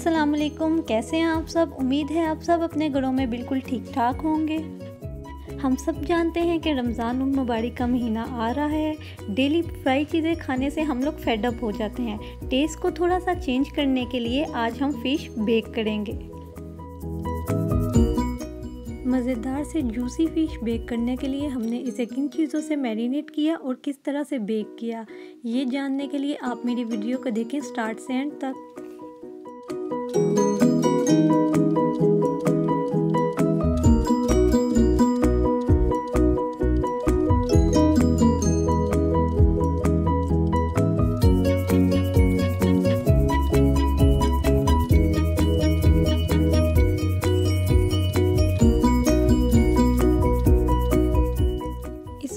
अस्सलाम वालेकुम, कैसे हैं आप सब। उम्मीद है आप सब अपने घरों में बिल्कुल ठीक ठाक होंगे। हम सब जानते हैं कि रमज़ान मुबारक का महीना आ रहा है। डेली फ्राई चीज़ें खाने से हम लोग फेड अप हो जाते हैं। टेस्ट को थोड़ा सा चेंज करने के लिए आज हम फ़िश बेक करेंगे। मज़ेदार से जूसी फ़िश बेक करने के लिए हमने इसे किन चीज़ों से मैरिनेट किया और किस तरह से बेक किया, ये जानने के लिए आप मेरी वीडियो को देखें स्टार्ट से एंड तक।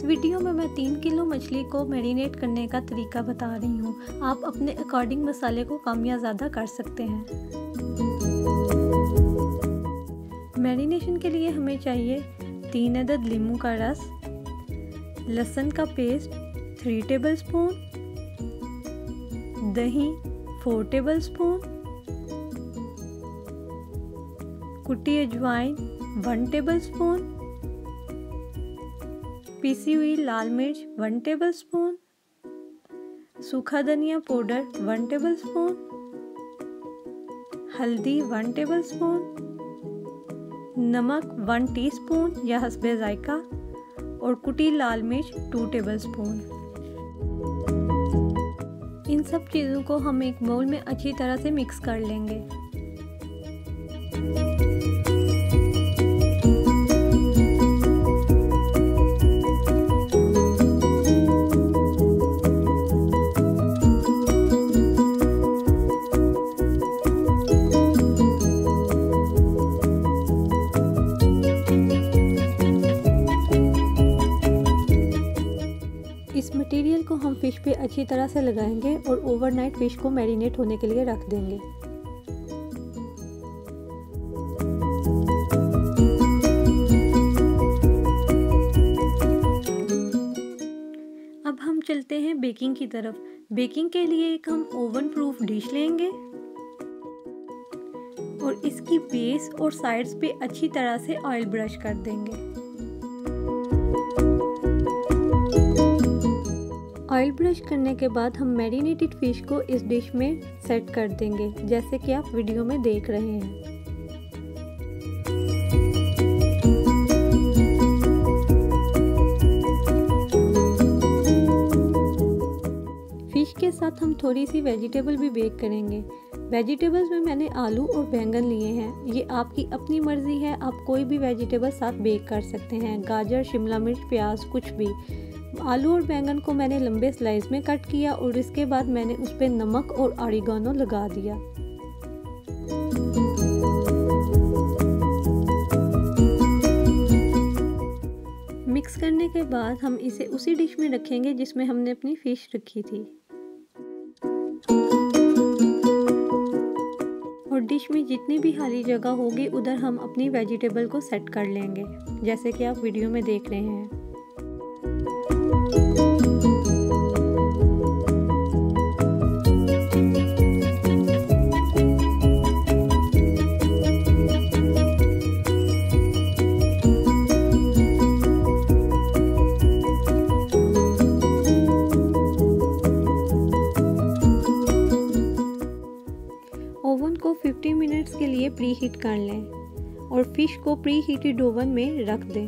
वीडियो में मैं 3 किलो मछली को मैरिनेट करने का तरीका बता रही हूँ। आप अपने अकॉर्डिंग मसाले को कम या ज़्यादा कर सकते हैं। मैरिनेशन के लिए हमें चाहिए 3 अदद नींबू का रस, लहसुन का पेस्ट 3 टेबलस्पून, दही 4 टेबलस्पून, कुटी अजवाइन 1 टेबलस्पून, पीसी हुई लाल मिर्च 1 टेबलस्पून, सूखा धनिया पाउडर 1 टेबलस्पून, हल्दी 1 टेबलस्पून, नमक 1 टीस्पून या हस्बे जायका और कुटी लाल मिर्च 2 टेबलस्पून। इन सब चीज़ों को हम एक बाउल में अच्छी तरह से मिक्स कर लेंगे। इस मटेरियल को हम फ़िश पे अच्छी तरह से लगाएंगे और ओवरनाइट फ़िश को मैरिनेट होने के लिए रख देंगे। अब हम चलते हैं बेकिंग की तरफ। बेकिंग के लिए एक हम ओवन प्रूफ डिश लेंगे और इसकी बेस और साइड्स पे अच्छी तरह से ऑयल ब्रश कर देंगे। ऑयल ब्रश करने के बाद हम मैरिनेटेड फ़िश को इस डिश में सेट कर देंगे, जैसे कि आप वीडियो में देख रहे हैं। फ़िश के साथ हम थोड़ी सी वेजिटेबल भी बेक करेंगे। वेजिटेबल्स में मैंने आलू और बैंगन लिए हैं। ये आपकी अपनी मर्ज़ी है, आप कोई भी वेजिटेबल साथ बेक कर सकते हैं। गाजर, शिमला मिर्च, प्याज, कुछ भी। आलू और बैंगन को मैंने लंबे स्लाइस में कट किया और इसके बाद मैंने उस पर नमक और ऑरिगेनो लगा दिया। मिक्स करने के बाद हम इसे उसी डिश में रखेंगे जिसमें हमने अपनी फ़िश रखी थी और डिश में जितनी भी खाली जगह होगी उधर हम अपनी वेजिटेबल को सेट कर लेंगे, जैसे कि आप वीडियो में देख रहे हैं। ओवन को 50 मिनट्स के लिए प्री हीट कर लें और फिश को प्री हीटेड ओवन में रख दें।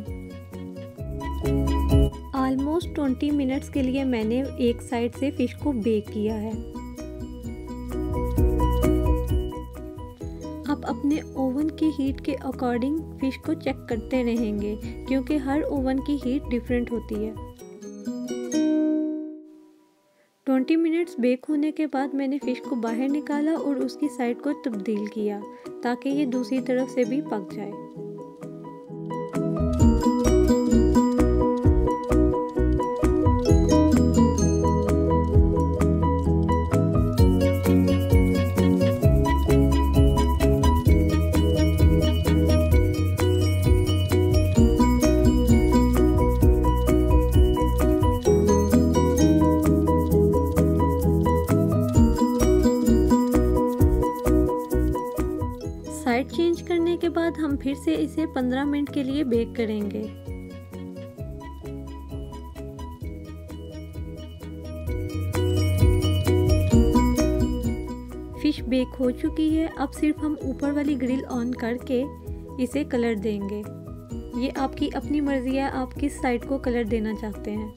ऑलमोस्ट 20 मिनट्स के लिए मैंने एक साइड से फिश को बेक किया है। आप अपने ओवन की हीट के अकॉर्डिंग फिश को चेक करते रहेंगे, क्योंकि हर ओवन की हीट डिफरेंट होती है। 20 मिनट्स बेक होने के बाद मैंने फ़िश को बाहर निकाला और उसकी साइड को तब्दील किया ताकि ये दूसरी तरफ से भी पक जाए। के बाद हम फिर से इसे 15 मिनट के लिए बेक करेंगे। फिश बेक हो चुकी है। अब सिर्फ हम ऊपर वाली ग्रिल ऑन करके इसे कलर देंगे। ये आपकी अपनी मर्जी है, आप किस साइड को कलर देना चाहते हैं।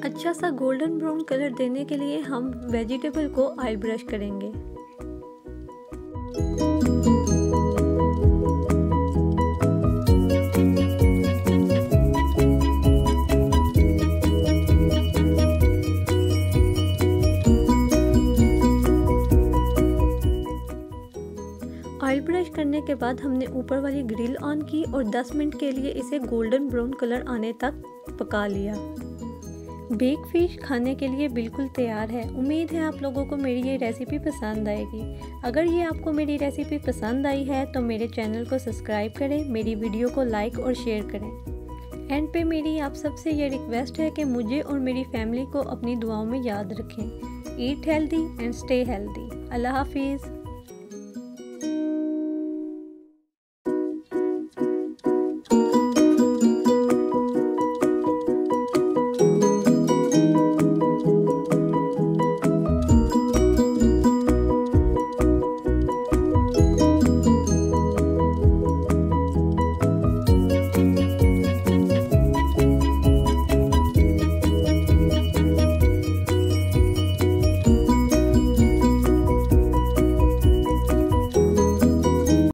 अच्छा सा गोल्डन ब्राउन कलर देने के लिए हम वेजिटेबल को ऑयल ब्रश करेंगे। ऑयल ब्रश करने के बाद हमने ऊपर वाली ग्रिल ऑन की और 10 मिनट के लिए इसे गोल्डन ब्राउन कलर आने तक पका लिया। बेक फिश खाने के लिए बिल्कुल तैयार है। उम्मीद है आप लोगों को मेरी ये रेसिपी पसंद आएगी। अगर ये आपको मेरी रेसिपी पसंद आई है तो मेरे चैनल को सब्सक्राइब करें, मेरी वीडियो को लाइक और शेयर करें। एंड पे मेरी आप सबसे ये रिक्वेस्ट है कि मुझे और मेरी फैमिली को अपनी दुआओं में याद रखें। Eat healthy and stay healthy. अल्लाह हाफिज़।